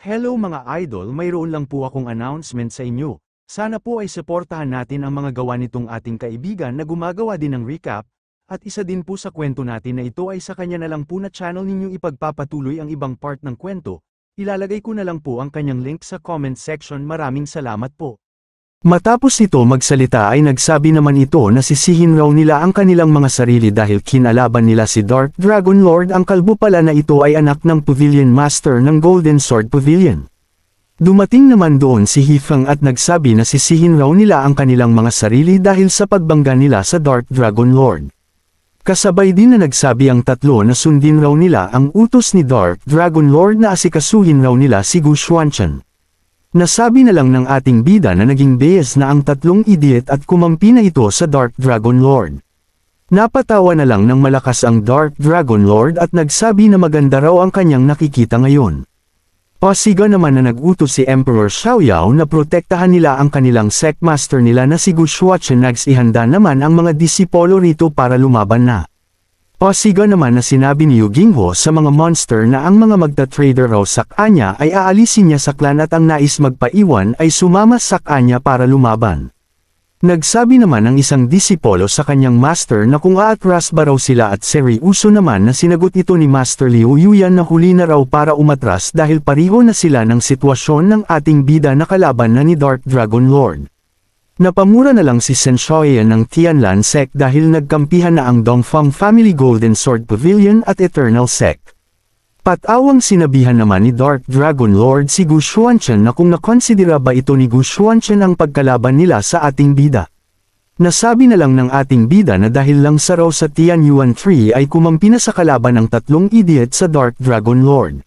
Hello mga idol, mayroon lang po akong announcement sa inyo. Sana po ay suportahan natin ang mga gawa nitong ating kaibigan na gumagawa din ng recap, at isa din po sa kwento natin na ito ay sa kanya na lang po na channel ninyong ipagpapatuloy ang ibang part ng kwento. Ilalagay ko na lang po ang kanyang link sa comment section. Maraming salamat po. Matapos nito magsalita ay nagsabi naman ito na sisihin raw nila ang kanilang mga sarili dahil kinalaban nila si Dark Dragon Lord. Ang kalbo pala na ito ay anak ng Pavilion Master ng Golden Sword Pavilion. Dumating naman doon si Hifeng at nagsabi na sisihin raw nila ang kanilang mga sarili dahil sa pagbangga nila sa Dark Dragon Lord. Kasabay din na nagsabi ang tatlo na sundin raw nila ang utos ni Dark Dragon Lord na asikasuhin raw nila si Gu Xuanchen. Nasabi na lang ng ating bida na naging beyes na ang tatlong idiot at kumampi na ito sa Dark Dragon Lord. Napatawa na lang ng malakas ang Dark Dragon Lord at nagsabi na maganda raw ang kanyang nakikita ngayon. Pasiga naman na nag-utos si Emperor Xiaoyao na protektahan nila ang kanilang sectmaster nila na si Gu Xuanchen. Nagsihanda naman ang mga disipolo rito para lumaban na. Pasiga naman na sinabi ni Yu Jingho sa mga monster na ang mga magta-trader raw sa kanya ay aalisin niya sa clan at ang nais magpaiwan ay sumama sa kanya para lumaban. Nagsabi naman ang isang disipolo sa kanyang master na kung aatras ba raw sila at seryoso naman na sinagot ito ni Master Liu Yuyan na huli na raw para umatras dahil pariho na sila ng sitwasyon ng ating bida na kalaban na ni Dark Dragon Lord. Napamura na lang si Shen Xiaoyan ng Tianlan Sect dahil nagkampihan na ang Dongfang Family Golden Sword Pavilion at Eternal Sect. Patawang sinabihan naman ni Dark Dragon Lord si Gu Xuanchen na kung nakonsidera ba ito ni Gu Xuanchen ang pagkalaban nila sa ating bida. Nasabi na lang ng ating bida na dahil lang sa raw sa Tianyuan Tree ay kumampi na sa kalaban ng tatlong idiot sa Dark Dragon Lord.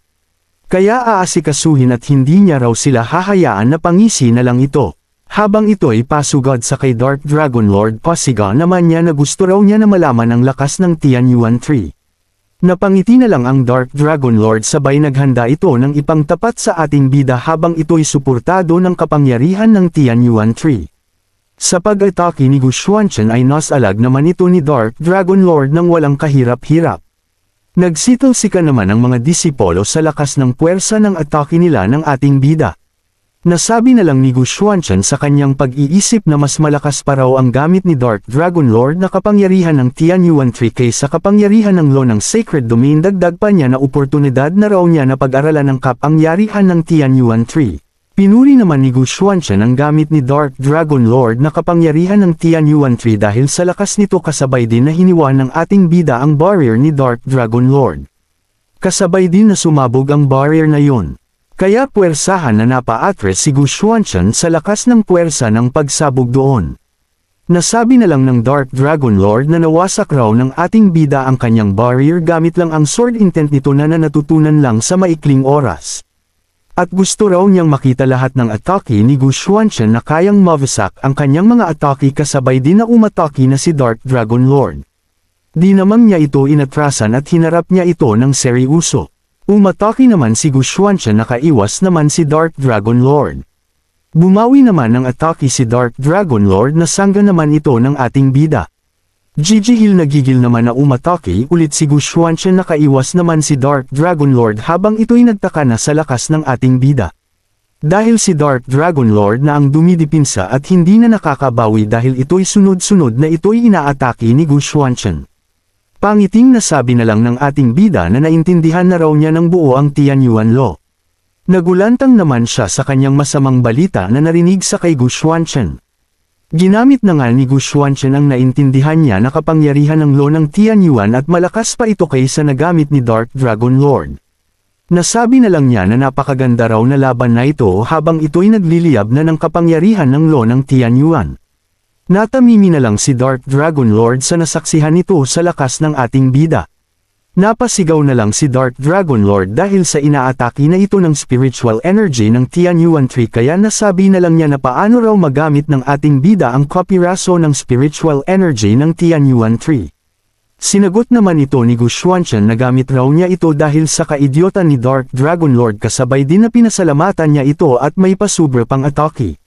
Kaya aasikasuhin at hindi niya raw sila hahayaan na pangisi na lang ito. Habang ito'y pasugod sa kay Dark Dragon Lord, pasiga naman niya na gusto raw niya na malaman ang lakas ng Tianyuan Tree. Napangiti na lang ang Dark Dragon Lord sabay naghanda ito ng ipangtapat sa ating bida habang ito'y suportado ng kapangyarihan ng Tianyuan Tree. Sa pag-atake ni Gu Xuanchen ay nasalag naman ito ni Dark Dragon Lord ng walang kahirap-hirap. Nagsitol-sika naman ang mga disipolo sa lakas ng puwersa ng atake nila ng ating bida. Nasabi na lang ni Gu Xuanchen sa kanyang pag-iisip na mas malakas pa raw ang gamit ni Dark Dragon Lord na kapangyarihan ng Tianyuan Tree kaysa kapangyarihan ng Law ng Sacred Domain. Dagdag pa niya na oportunidad na raw niya na pag-aralan ang kapangyarihan ng Tianyuan Tree. Pinuri naman ni Gu Xuanchen ang gamit ni Dark Dragon Lord na kapangyarihan ng Tianyuan Tree dahil sa lakas nito kasabay din na hiniwa ng ating bida ang barrier ni Dark Dragon Lord. Kasabay din na sumabog ang barrier na yun. Kaya puwersahan na napaatres si Gu Xuanchen sa lakas ng puwersa ng pagsabog doon. Nasabi na lang ng Dark Dragon Lord na nawasak raw ng ating bida ang kanyang barrier gamit lang ang sword intent nito na natutunan lang sa maikling oras. At gusto raw niyang makita lahat ng atake ni Gu Xuanchen na kayang mawasak ang kanyang mga atake kasabay din na umatake na si Dark Dragon Lord. Di naman niya ito inatrasan at hinarap niya ito ng seryoso. Umatake naman si Gu Xuanchen, nakaiwas naman si Dark Dragon Lord. Bumawi naman ng atake si Dark Dragon Lord na sangga naman ito ng ating bida. Gigil naman na umatake ulit si Gu Xuanchen, nakaiwas naman si Dark Dragon Lord habang ito'y nagtaka na sa lakas ng ating bida. Dahil si Dark Dragon Lord na ang dumidipinsa at hindi na nakakabawi dahil ito'y sunod-sunod na ito'y inaatake ni Gu Xuanchen. Pangiting nasabi na lang ng ating bida na naintindihan na raw niya ng buo ang Tianyuan Law. Nagulantang naman siya sa kanyang masamang balita na narinig sa kay Gu Xuanchen. Ginamit na nga ni Gu Xuanchen ang naintindihan niya na kapangyarihan ng law ng Tianyuan at malakas pa ito kaysa nagamit ni Dark Dragon Lord. Nasabi na lang niya na napakaganda raw na laban na ito habang ito'y nagliliyab na ng kapangyarihan ng law ng Tianyuan. Natamimi na lang si Dark Dragon Lord sa nasaksihan nito sa lakas ng ating bida. Napasigaw na lang si Dark Dragon Lord dahil sa inaatake na ito ng spiritual energy ng Tianyuan Tree, kaya nasabi na lang niya na paano raw magamit ng ating bida ang kopiraso ng spiritual energy ng Tianyuan Tree. Sinagot naman ito ni Gu Xuanchen na gamit raw niya ito dahil sa kaidyotan ni Dark Dragon Lord, kasabay din na pinasalamatan niya ito at may pasubra pang atake.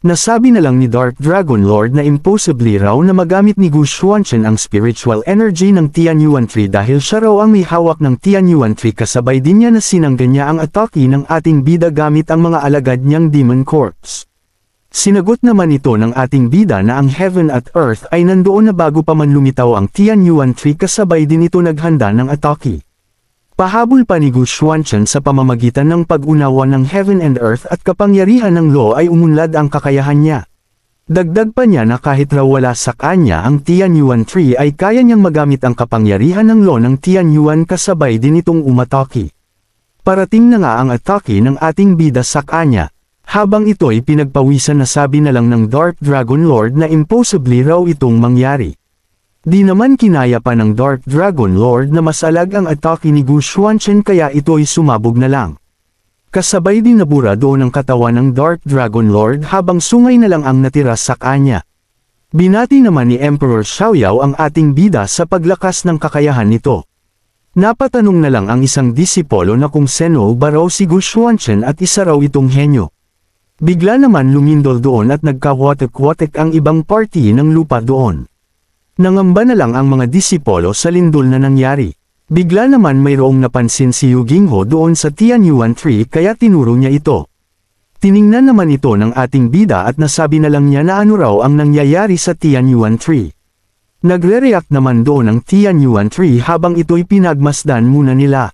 Nasabi na lang ni Dark Dragon Lord na impossibly raw na magamit ni Gu Xuanchen ang spiritual energy ng Tianyuan Tree dahil siya raw ang may hawak ng Tianyuan Tree, kasabay din niya na sinangga niya ang atake ng ating bida gamit ang mga alagad niyang Demon Corps. Sinagot naman ito ng ating bida na ang Heaven at Earth ay nandoon na bago pa man lumitaw ang Tianyuan Tree, kasabay din ito naghanda ng atake. Pahabol pa ni Gu Xuanchen sa pamamagitan ng pag-unawa ng Heaven and Earth at kapangyarihan ng Law ay umunlad ang kakayahan niya. Dagdag pa niya na kahit raw wala sa kanya ang Tianyuan Tree ay kaya niyang magamit ang kapangyarihan ng Law ng Tianyuan, kasabay din itong umatake. Parating na nga ang atake ng ating bida sa kanya. Habang ito'y pinagpawisan, nasabi na lang ng Dark Dragon Lord na impossibly raw itong mangyari. Di naman kinaya pa ng Dark Dragon Lord na masalag ang atake ni Gu Xuanchen, kaya ito'y sumabog na lang. Kasabay din nabura doon ang katawan ng Dark Dragon Lord habang sungay na lang ang natira sa kanya. Binati naman ni Emperor Xiaoyao ang ating bida sa paglakas ng kakayahan nito. Napatanong na lang ang isang disipolo na kung sino ba raw si Gu Xuanchen at isa raw itong henyo. Bigla naman lumindol doon at nagkawatek-watek ang ibang party ng lupa doon. Nangamba na lang ang mga disipolo sa lindol na nangyari. Bigla naman mayroong napansin si Yu Jingho doon sa Tianyuan Tree, kaya tinuro niya ito. Tiningnan naman ito ng ating bida at nasabi na lang niya na ano raw ang nangyayari sa Tianyuan Tree. Nagre-react naman doon ang Tianyuan Tree habang ito'y pinagmasdan muna nila.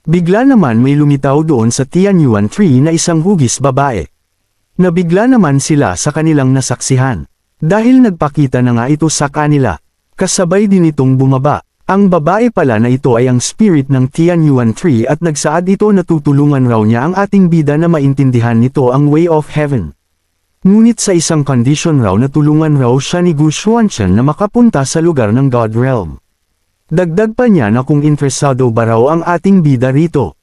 Bigla naman may lumitaw doon sa Tianyuan Tree na isang hugis babae. Nabigla naman sila sa kanilang nasaksihan. Dahil nagpakita na nga ito sa kanila, kasabay din itong bumaba. Ang babae pala na ito ay ang spirit ng Tianyuan Tree at nagsaad ito na tutulungan raw niya ang ating bida na maintindihan nito ang Way of Heaven. Ngunit sa isang condition raw na tulungan raw siya ni Gu Xuanchen na makapunta sa lugar ng God Realm. Dagdag pa niya na kung interesado ba raw ang ating bida rito.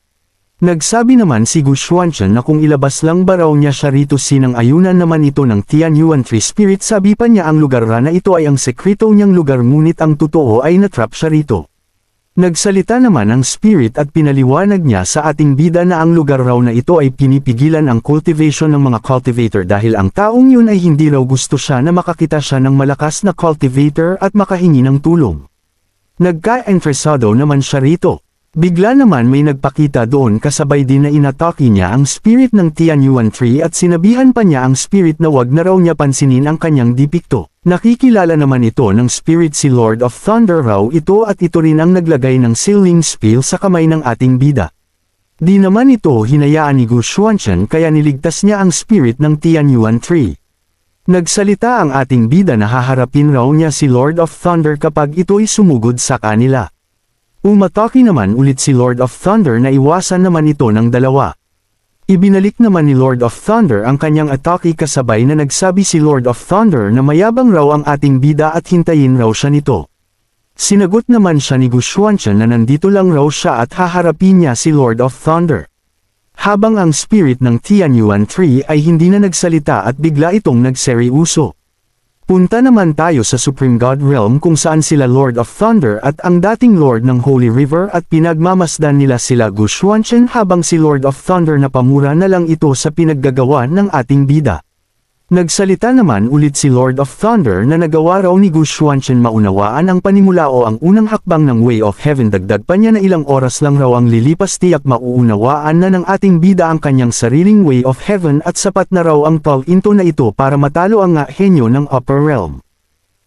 Nagsabi naman si Gu Xuanchen na kung ilabas lang ba raw niya siya rito, sinang-ayunan naman ito ng Tianyuan Tree Spirit. Sabi pa niya ang lugar na ito ay ang sekreto niyang lugar, ngunit ang totoo ay natrap siya rito. Nagsalita naman ang Spirit at pinaliwanag niya sa ating bida na ang lugar raw na ito ay pinipigilan ang cultivation ng mga cultivator dahil ang taong yun ay hindi raw gusto siya na makakita siya ng malakas na cultivator at makahingi ng tulong. Nagka-interesado naman siya rito. Bigla naman may nagpakita doon, kasabay din na inatake niya ang spirit ng Tianyuan Tree at sinabihan pa niya ang spirit na wag na raw niya pansinin ang kanyang dipikto. Nakikilala naman ito ng spirit si Lord of Thunder raw ito at ito rin ang naglagay ng sealing spell sa kamay ng ating bida. Di naman ito hinayaan ni Gu Xuanchen kaya niligtas niya ang spirit ng Tianyuan Tree. Nagsalita ang ating bida na haharapin raw niya si Lord of Thunder kapag ito'y sumugod sa kanila. Umatake naman ulit si Lord of Thunder na iwasan naman ito ng dalawa. Ibinalik naman ni Lord of Thunder ang kanyang atake, kasabay na nagsabi si Lord of Thunder na mayabang raw ang ating bida at hintayin raw siya nito. Sinagot naman siya ni Gu Xuanchen na nandito lang raw siya at haharapin niya si Lord of Thunder. Habang ang spirit ng Tianyuan Tree ay hindi na nagsalita at bigla itong nagseryoso. Punta naman tayo sa Supreme God Realm kung saan sila Lord of Thunder at ang dating Lord ng Holy River at pinagmamasdan nila sila Gu Xuanchen, habang si Lord of Thunder na pamura na lang ito sa pinaggagawa ng ating bida. Nagsalita naman ulit si Lord of Thunder na nagawa raw ni Gu Xuanchen maunawaan ang panimula o ang unang hakbang ng Way of Heaven. Dagdag pa niya na ilang oras lang raw ang lilipas, tiyak mauunawaan na ng ating bida ang kanyang sariling Way of Heaven at sapat na raw ang talento na ito para matalo ang henyo ng Upper Realm.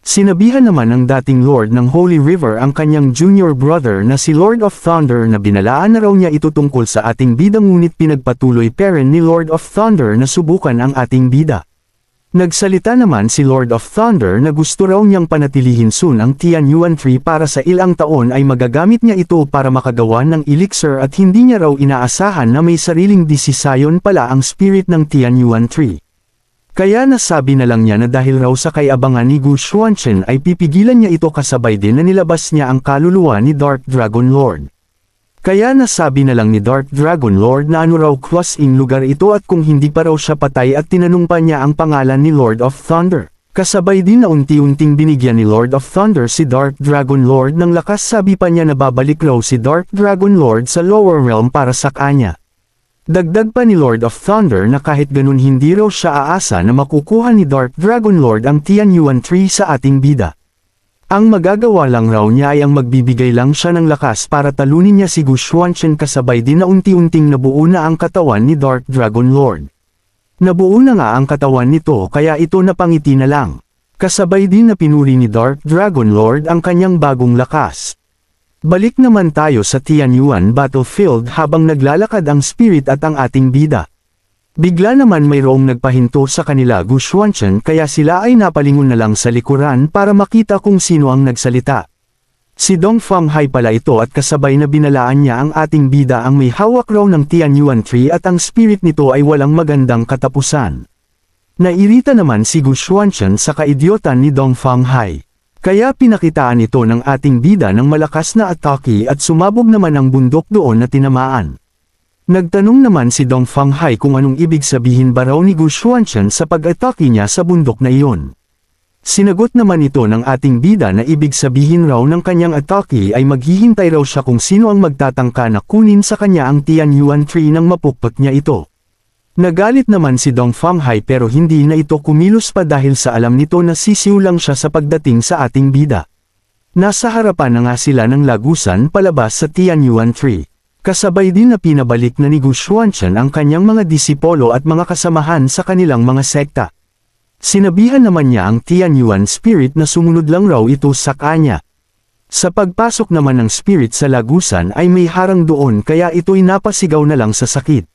Sinabihan naman ng dating Lord ng Holy River ang kanyang junior brother na si Lord of Thunder na binalaan na raw niya ito tungkol sa ating bida, ngunit pinagpatuloy pa rin ni Lord of Thunder na subukan ang ating bida. Nagsalita naman si Lord of Thunder na gusto raw niyang panatilihin soon ang Tianyuan Tree para sa ilang taon ay magagamit niya ito para makagawa ng elixir at hindi niya raw inaasahan na may sariling desisayon pala ang spirit ng Tianyuan Tree. Kaya nasabi na lang niya na dahil raw sa kay-abangan ni Gu Xuanchen ay pipigilan niya ito, kasabay din na nilabas niya ang kaluluwa ni Dark Dragon Lord. Kaya nasabi na lang ni Dark Dragon Lord na ano raw klaseng lugar ito at kung hindi pa raw siya patay, at tinanong pa niya ang pangalan ni Lord of Thunder. Kasabay din na unti-unting binigyan ni Lord of Thunder si Dark Dragon Lord ng lakas. Sabi pa niya na babalik raw si Dark Dragon Lord sa lower realm para sa kanya. Dagdag pa ni Lord of Thunder na kahit ganun hindi raw siya aasa na makukuha ni Dark Dragon Lord ang Tianyuan Tree sa ating bida. Ang magagawa lang raw niya ay ang magbibigay lang siya ng lakas para talunin niya si Gu Xuanchen kasabay din na unti-unting nabuo na ang katawan ni Dark Dragon Lord. Nabuo na nga ang katawan nito kaya ito napangiti na lang. Kasabay din na pinuri ni Dark Dragon Lord ang kanyang bagong lakas. Balik naman tayo sa Tianyuan battlefield habang naglalakad ang spirit at ang ating bida. Bigla naman mayroong nagpahinto sa kanila Gu Xuanchen kaya sila ay napalingon na lang sa likuran para makita kung sino ang nagsalita. Si Dong Fanghai pala ito at kasabay na binalaan niya ang ating bida ang may hawak raw ng Tianyuan Tree at ang spirit nito ay walang magandang katapusan. Nairita naman si Gu Xuanchen sa kaidyotan ni Dong Fanghai. Kaya pinakitaan ito ng ating bida ng malakas na atake at sumabog naman ang bundok doon na tinamaan. Nagtanong naman si Dong Fanghai kung anong ibig sabihin ba raw ni Gu Xuanchen sa pag-atake niya sa bundok na iyon. Sinagot naman ito ng ating bida na ibig sabihin raw ng kanyang atake ay maghihintay raw siya kung sino ang magtatangka na kunin sa kanya ang Tianyuan Tree nang mapukpot niya ito. Nagalit naman si Dong Fanghai pero hindi na ito kumilos pa dahil sa alam nito na sisiw lang siya sa pagdating sa ating bida. Nasa harapan na nga sila ng lagusan palabas sa Tianyuan Tree. Kasabay din na pinabalik na ni Gu Xuanchen ang kanyang mga disipolo at mga kasamahan sa kanilang mga sekta. Sinabihan naman niya ang Tianyuan spirit na sumunod lang raw ito sa kanya. Sa pagpasok naman ng spirit sa lagusan ay may harang doon kaya ito'y napasigaw na lang sa sakit.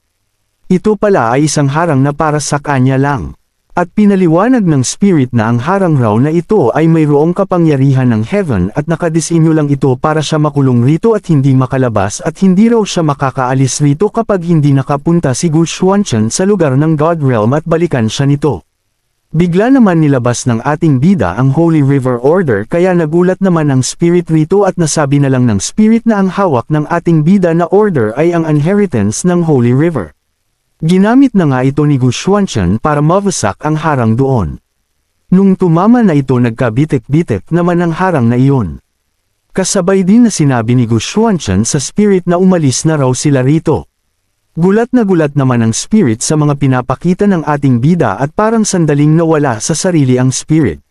Ito pala ay isang harang na para sa kanya lang. At pinaliwanag ng spirit na ang harang raw na ito ay mayroong kapangyarihan ng heaven at nakadisenyo lang ito para siya makulong rito at hindi makalabas at hindi raw siya makakaalis rito kapag hindi nakapunta si Gu Xuanchen sa lugar ng God Realm at balikan siya nito. Bigla naman nilabas ng ating bida ang Holy River Order kaya nagulat naman ang spirit rito at nasabi na lang ng spirit na ang hawak ng ating bida na order ay ang inheritance ng Holy River. Ginamit na nga ito ni Gu Xuanchen para mawasak ang harang doon. Nung tumama na ito nagkabitik-bitik naman ang harang na iyon. Kasabay din na sinabi ni Gu Xuanchen sa spirit na umalis na raw sila rito. Gulat na gulat naman ang spirit sa mga pinapakita ng ating bida at parang sandaling nawala sa sarili ang spirit.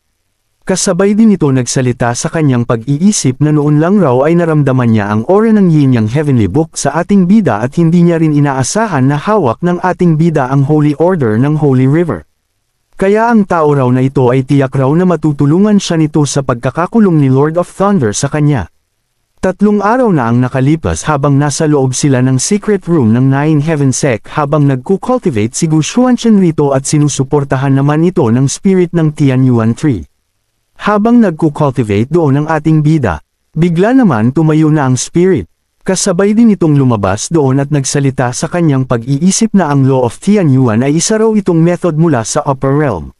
Kasabay din ito nagsalita sa kanyang pag-iisip na noon lang raw ay naramdaman niya ang aura ng Yin Yang Heavenly Book sa ating bida at hindi niya rin inaasahan na hawak ng ating bida ang Holy Order ng Holy River. Kaya ang tao raw na ito ay tiyak raw na matutulungan siya nito sa pagkakakulong ni Lord of Thunder sa kanya. 3 araw na ang nakalipas habang nasa loob sila ng secret room ng Nine Heaven Sect habang nagkukultivate si Gu Xuanchen rito at sinusuportahan naman ito ng spirit ng Tianyuan Tree. Habang nagkukultivate doon ang ating bida, bigla naman tumayo na ang spirit. Kasabay din itong lumabas doon at nagsalita sa kanyang pag-iisip na ang Law of Tianyuan ay isa raw itong method mula sa Upper Realm.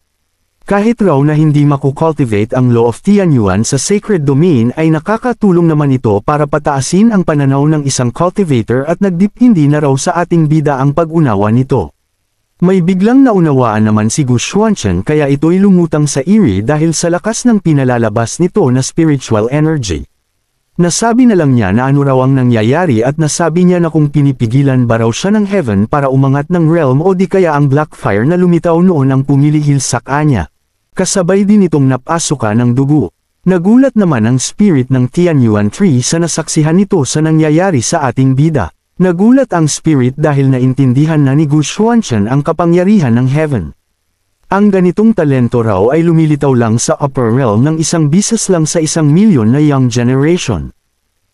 Kahit raw na hindi makukultivate ang Law of Tianyuan sa Sacred Domain ay nakakatulong naman ito para pataasin ang pananaw ng isang cultivator at nagdipindi na raw sa ating bida ang pag-unawa nito. May biglang naunawaan naman si Gu Xuanchen kaya ito'y lumutang sa iri dahil sa lakas ng pinalalabas nito na spiritual energy. Nasabi na lang niya na ano raw ang nangyayari at nasabi niya na kung pinipigilan ba raw siya ng heaven para umangat ng realm o di kaya ang black fire na lumitaw noon ang pumilihil sa kanya. Kasabay din itong napasuka ng dugo. Nagulat naman ang spirit ng Tianyuan Tree sa nasaksihan nito sa nangyayari sa ating bida. Nagulat ang spirit dahil naintindihan na ni Gu Xuanchen ang kapangyarihan ng heaven. Ang ganitong talento raw ay lumilitaw lang sa upper realm ng isang bisis lang sa 1,000,000 na young generation.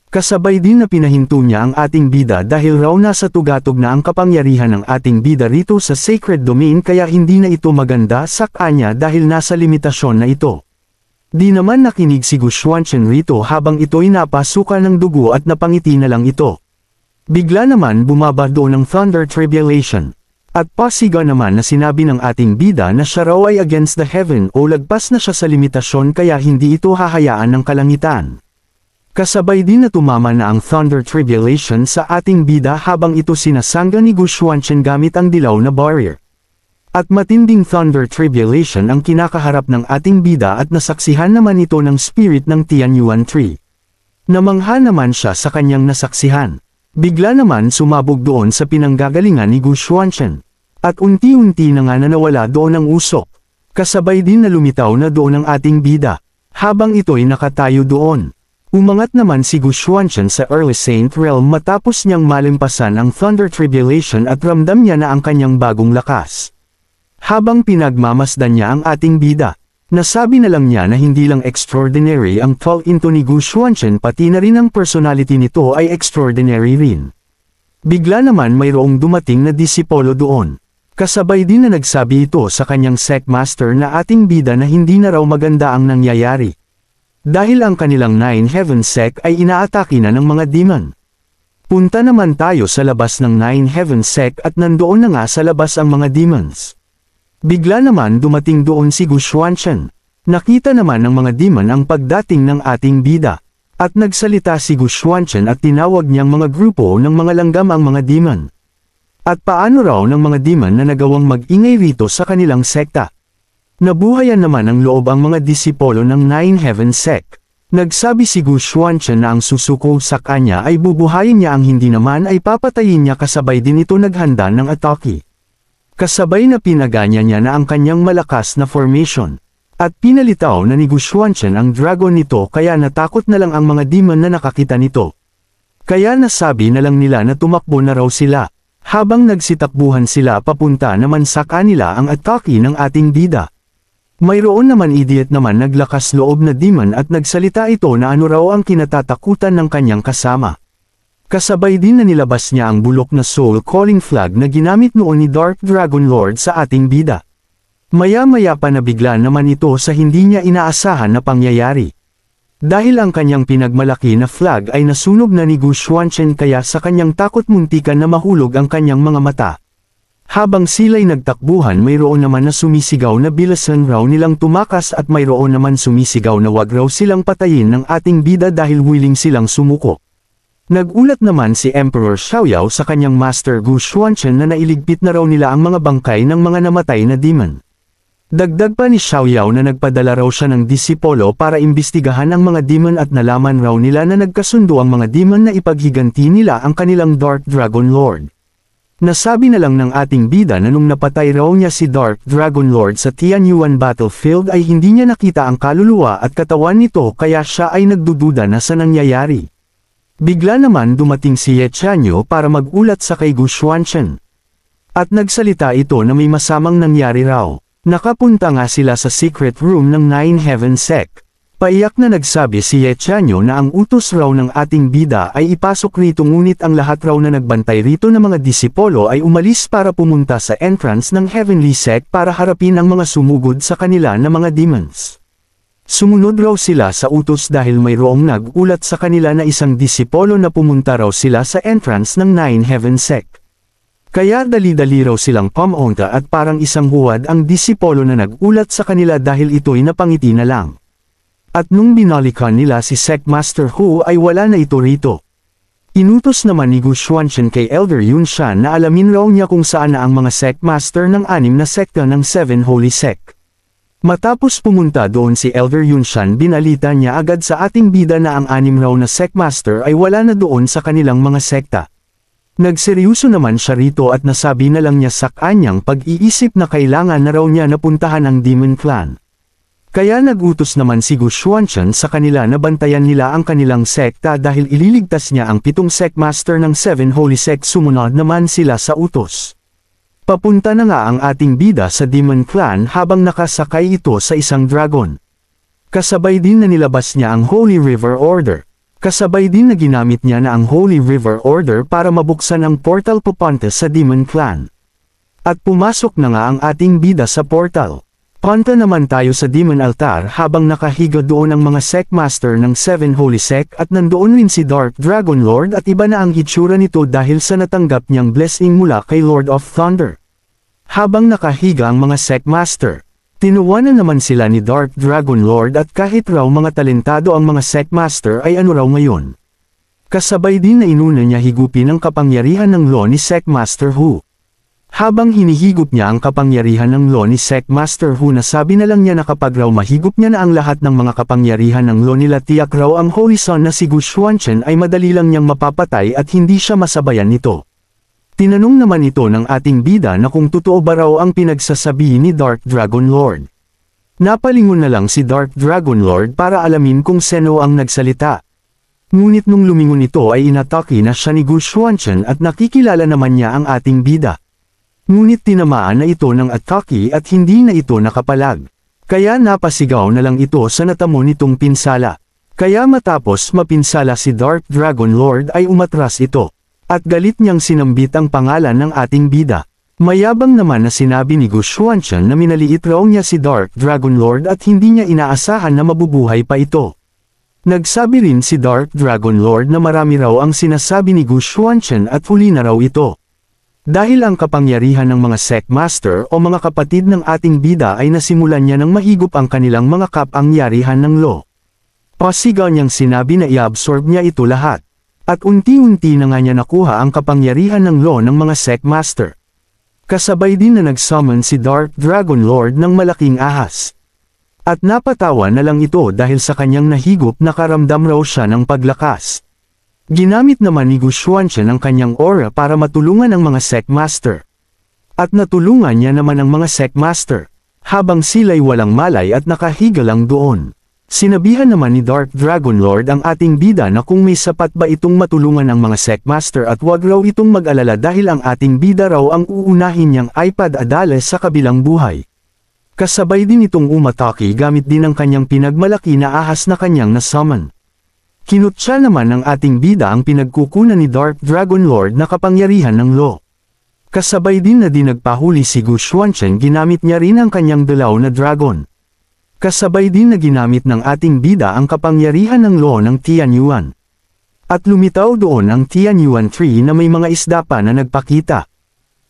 Kasabay din na pinahinto niya ang ating bida dahil raw nasa tugatog na ang kapangyarihan ng ating bida rito sa sacred domain kaya hindi na ito maganda sa kanya dahil nasa limitasyon na ito. Di naman nakinig si Gu Xuanchen rito habang ito'y napasukan ng dugo at napangiti na lang ito. Bigla naman bumaba doon ang Thunder Tribulation. At pasiga naman na sinabi ng ating bida na siya raw ay against the heaven o lagpas na siya sa limitasyon kaya hindi ito hahayaan ng kalangitan. Kasabay din na tumama na ang Thunder Tribulation sa ating bida habang ito sinasangga ni Gu Xuanchen gamit ang dilaw na barrier. At matinding Thunder Tribulation ang kinakaharap ng ating bida at nasaksihan naman ito ng spirit ng Tianyuan Tree. Namangha naman siya sa kanyang nasaksihan. Bigla naman sumabog doon sa pinanggagalingan ni Gu Xuanchen. At unti-unti na nga nawala doon ang usok. Kasabay din na lumitaw na doon ang ating bida. Habang ito'y nakatayo doon. Umangat naman si Gu Xuanchen sa Early Saint Realm matapos niyang malimpasan ang Thunder Tribulation at ramdam niya na ang kanyang bagong lakas. Habang pinagmamasdan niya ang ating bida, nasabi na lang niya na hindi lang extraordinary ang fall into ni Gu Xuanchen pati na rin ang personality nito ay extraordinary rin. Bigla naman mayroong dumating na disipolo doon. Kasabay din na nagsabi ito sa kanyang sect master na ating bida na hindi na raw maganda ang nangyayari. Dahil ang kanilang Nine Heaven sect ay inaatake na ng mga demon. Punta naman tayo sa labas ng Nine Heaven sect at nandoon na nga sa labas ang mga demons. Bigla naman dumating doon si Gu Xuanchen. Nakita naman ng mga demon ang pagdating ng ating bida. At nagsalita si Gu Xuanchen at tinawag niyang mga grupo ng mga langgam ang mga demon. At paano raw ng mga demon na nagawang mag-ingay rito sa kanilang sekta. Nabuhayan naman ang loob ang mga disipolo ng Nine Heaven sect. Nagsabi si Gu Xuanchen na ang susuko sa kanya ay bubuhayin niya ang hindi naman ay papatayin niya kasabay din ito naghanda ng atake. Kasabay na pinaganya niya na ang kanyang malakas na formation. At pinalitaw na ni Gu Xuanchen ang dragon nito kaya natakot na lang ang mga demon na nakakita nito. Kaya nasabi na lang nila na tumakbo na raw sila. Habang nagsitakbuhan sila papunta naman sa kanila ang atake ng ating bida. Mayroon naman idiot naman naglakas loob na demon at nagsalita ito na ano raw ang kinatatakutan ng kanyang kasama. Kasabay din na nilabas niya ang bulok na soul calling flag na ginamit noon ni Dark Dragon Lord sa ating bida. Maya-maya pa nabigla naman ito sa hindi niya inaasahan na pangyayari. Dahil ang kanyang pinagmalaki na flag ay nasunog na ni Gu Xuanchen kaya sa kanyang takot muntikan na mahulog ang kanyang mga mata. Habang sila'y nagtakbuhan mayroon naman na sumisigaw na bilasan raw nilang tumakas at mayroon naman sumisigaw na wag raw silang patayin ng ating bida dahil willing silang sumuko. Nagulat naman si Emperor Xiaoyao sa kanyang master Gu Xuanchen na nailigpit na raw nila ang mga bangkay ng mga namatay na demon. Dagdag pa ni Xiaoyao na nagpadala raw siya ng disipolo para imbestigahan ang mga demon at nalaman raw nila na nagkasundo ang mga demon na ipaghiganti nila ang kanilang Dark Dragon Lord. Nasabi na lang ng ating bida na nung napatay raw niya si Dark Dragon Lord sa Tianyuan battlefield ay hindi niya nakita ang kaluluwa at katawan nito kaya siya ay nagdududa na sa nangyayari. Bigla naman dumating si Ye Chanyo para magulat sa kay Gu Xuanchen. At nagsalita ito na may masamang nangyari raw. Nakapunta nga sila sa secret room ng Nine Heaven sect. Paiyak na nagsabi si Ye Chanyo na ang utos raw ng ating bida ay ipasok rito ngunit ang lahat raw na nagbantay rito ng mga disipolo ay umalis para pumunta sa entrance ng Heavenly sect para harapin ang mga sumugod sa kanila na mga demons. Sumunod raw sila sa utos dahil mayroong nagulat sa kanila na isang disipolo na pumunta raw sila sa entrance ng Nine Heaven sect. Kaya dali-dali raw silang pumunta at parang isang huwad ang disipolo na nagulat sa kanila dahil ito'y napangiti na lang. At nung binalikan nila si Sect Master Hu ay wala na ito rito. Inutos naman ni Gu Xuanchen kay Elder Yun Shan na alamin raw niya kung saan na ang mga Sect Master ng 6 na sekta ng 7 Holy Sect. Matapos pumunta doon si Elder Yun Shan binalita niya agad sa ating bida na ang 6 raw na Sect Master ay wala na doon sa kanilang mga sekta. Nagseryoso naman siya rito at nasabi na lang niya sa kanyang pag-iisip na kailangan na raw niya napuntahan ang Demon Clan. Kaya nagutos naman si Gu Xuanchen sa kanila na bantayan nila ang kanilang sekta dahil ililigtas niya ang 7 Sect Master ng 7 Holy Sect. Sumunod naman sila sa utos. Papunta na nga ang ating bida sa Demon Clan habang nakasakay ito sa isang dragon. Kasabay din na nilabas niya ang Holy River Order. Kasabay din na ginamit niya na ang Holy River Order para mabuksan ang portal papunta sa Demon Clan. At pumasok na nga ang ating bida sa portal. Punta naman tayo sa Demon Altar habang nakahiga doon ang mga Sect Master ng 7 Holy Sect at nandoon rin si Dark Dragon Lord at iba na ang itsura nito dahil sa natanggap niyang blessing mula kay Lord of Thunder. Habang nakahiga ang mga Sect Master, tinuwanan naman sila ni Dark Dragon Lord at kahit raw mga talentado ang mga Sect Master ay ano raw ngayon. Kasabay din na inuna niya higupin ang kapangyarihan ng law ni Sect Master Hu. Habang hinihigop niya ang kapangyarihan ng law ni Sect Master Hu, nasabi na lang niya na kapag raw mahigop niya na ang lahat ng mga kapangyarihan ng law nila, tiyak raw ang Holy Son na si Gu Xuanchen ay madali lang niyang mapapatay at hindi siya masabayan nito. Tinanong naman ito ng ating bida na kung totoo ba raw ang pinagsasabi ni Dark Dragon Lord. Napalingon na lang si Dark Dragon Lord para alamin kung sino ang nagsalita. Ngunit nung lumingon ito ay inatake na siya ni Gu Xuanchen at nakikilala naman niya ang ating bida. Ngunit tinamaan na ito ng atake at hindi na ito nakapalag. Kaya napasigaw na lang ito sa natamo nitong pinsala. Kaya matapos mapinsala si Dark Dragon Lord ay umatras ito. At galit niyang sinambit ang pangalan ng ating bida. Mayabang naman na sinabi ni Gu Xuanchen na minaliit raw niya si Dark Dragon Lord at hindi niya inaasahan na mabubuhay pa ito. Nagsabi rin si Dark Dragon Lord na marami raw ang sinasabi ni Gu Xuanchen at huli na raw ito. Dahil ang kapangyarihan ng mga Sect Master o mga kapatid ng ating bida ay nasimulan niya nang mahigop ang kanilang mga kapangyarihan ng law. Pasigaw niyang sinabi na i-absorb niya ito lahat. At unti-unti na nga niya nakuha ang kapangyarihan ng law ng mga Sect Master. Kasabay din na nag-summon si Dark Dragon Lord ng malaking ahas. At napatawa na lang ito dahil sa kanyang nahigop nakaramdam raw siya ng paglakas. Ginamit naman ni Gu Xuanchen ang kanyang aura para matulungan ang mga Sect Master. At natulungan niya naman ang mga Sect Master, habang sila'y walang malay at nakahiga lang doon. Sinabihan naman ni Dark Dragon Lord ang ating bida na kung may sapat ba itong matulungan ang mga Sect Master at wag raw itong mag-alala dahil ang ating bida raw ang uunahin niyang iPad Adales sa kabilang buhay. Kasabay din itong umatake gamit din ang kanyang pinagmalaki na ahas na kanyang na-summon. Kinutya naman ng ating bida ang pinagkukunan ni Dark Dragon Lord na kapangyarihan ng law. Kasabay din na nagpahuli si Gu Xuanchen, ginamit niya rin ang kanyang dilaw na dragon. Kasabay din na ginamit ng ating bida ang kapangyarihan ng law ng Tianyuan. At lumitaw doon ang Tianyuan tree na may mga isda pa na nagpakita.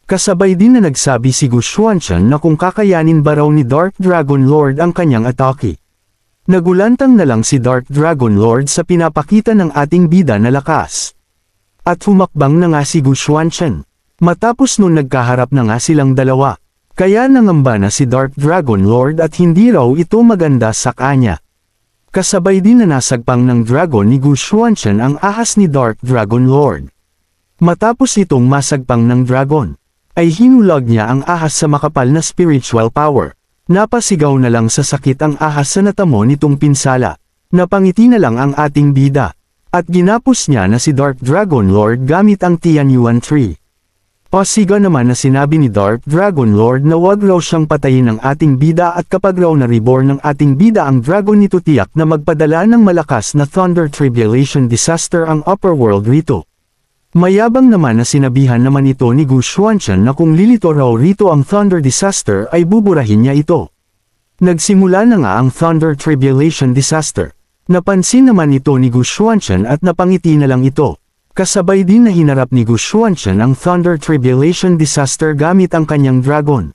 Kasabay din na nagsabi si Gu Xuanchen na kung kakayanin ba raw ni Dark Dragon Lord ang kanyang atake. Nagulantang na lang si Dark Dragon Lord sa pinapakita ng ating bida na lakas. At humakbang na nga si Gu Xuanchen. Matapos nun nagkaharap na nga silang dalawa. Kaya nangamba na si Dark Dragon Lord at hindi raw ito maganda sa kanya. Kasabay din na nasagpang ng dragon ni Gu Xuanchen ang ahas ni Dark Dragon Lord. Matapos itong masagpang ng dragon, ay hinulag niya ang ahas sa makapal na spiritual power. Napasigaw na lang sa sakit ang ahas sa natamo nitong pinsala. Napangiti na lang ang ating bida. At ginapos niya na si Dark Dragon Lord gamit ang Tianyuan tree. Pasigaw naman na sinabi ni Dark Dragon Lord na wag raw siyang patayin ng ating bida at kapag raw na-reborn ng ating bida ang dragon nito tiyak na magpadala ng malakas na thunder tribulation disaster ang upper world rito. Mayabang naman na sinabihan naman ito ni Gu Xuanchen na kung lilito raw rito ang thunder disaster ay buburahin niya ito. Nagsimula na nga ang thunder tribulation disaster. Napansin naman ito ni Gu Xuanchen at napangiti na lang ito. Kasabay din na hinarap ni Gu Xuanchen ang thunder tribulation disaster gamit ang kanyang dragon.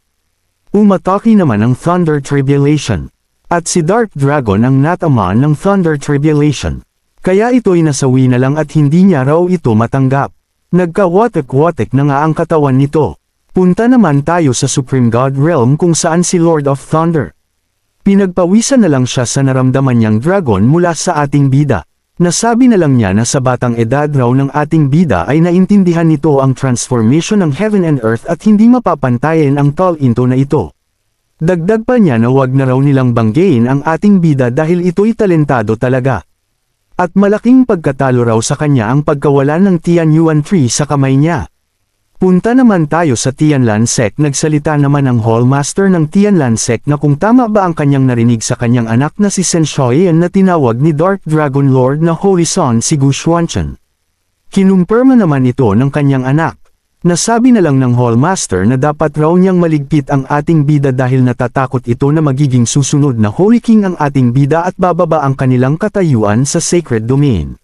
Umatake naman ang thunder tribulation. At si Dark Dragon ang natamaan ng thunder tribulation. Kaya ito'y nasawi na lang at hindi niya raw ito matanggap. Nagkawatek-watek na nga ang katawan nito. Punta naman tayo sa Supreme God Realm kung saan si Lord of Thunder. Pinagpawisan na lang siya sa naramdaman niyang dragon mula sa ating bida. Nasabi na lang niya na sa batang edad raw ng ating bida ay naintindihan nito ang transformation ng heaven and earth at hindi mapapantayin ang talento na ito. Dagdag pa niya na wag na raw nilang banggain ang ating bida dahil ito'y talentado talaga. At malaking pagkatalo raw sa kanya ang pagkawala ng Tianyuan tree sa kamay niya. Punta naman tayo sa Tianlan Sect. Nagsalita naman ang Hallmaster ng Tianlan Sect na kung tama ba ang kanyang narinig sa kanyang anak na si Shen Xiaoyan na tinawag ni Dark Dragon Lord na Holy Son si Gu Xuanchen. Kinumpirma naman ito ng kanyang anak. Nasabi na lang ng Hallmaster na dapat raw niyang maligpit ang ating bida dahil natatakot ito na magiging susunod na Holy King ang ating bida at bababa ang kanilang katayuan sa sacred domain.